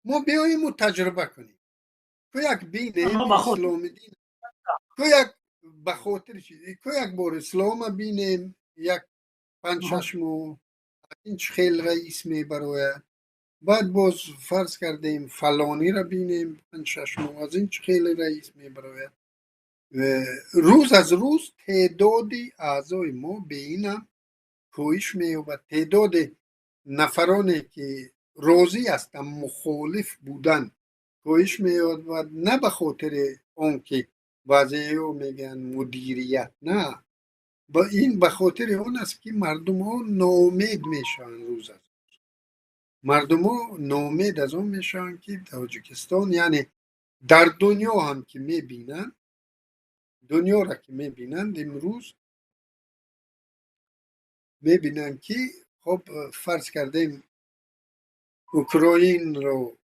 ما بیاییم و تجربه کنیم که یک بینیم ما بخاطر اسلام دین که یک بخاطر چیزی که یک بار اسلام بینیم یک 5-6 ماه این خیل رئیس می برای بعد باز فرض کردیم فلانی را بینیم 5-6 ماه از این خیل رئیس می برای روز از روز تعداد اعضای ما به اینم کاهش می‌یابد. تعداد نفرانی که راضی هستند مخالف بودن کاهش می‌یابد، نه به خاطر آنکه بعضی میگن مدیریت، نه، با این به خاطر اون است که مردم ها ناامید میشن. روز از مردم ها ناامید از اون میشن که تاجیکستان، یعنی در دنیا هم که میبینن، دنیا را که میبینند امروز میبینن که خب فرض کردیم اوکراین رو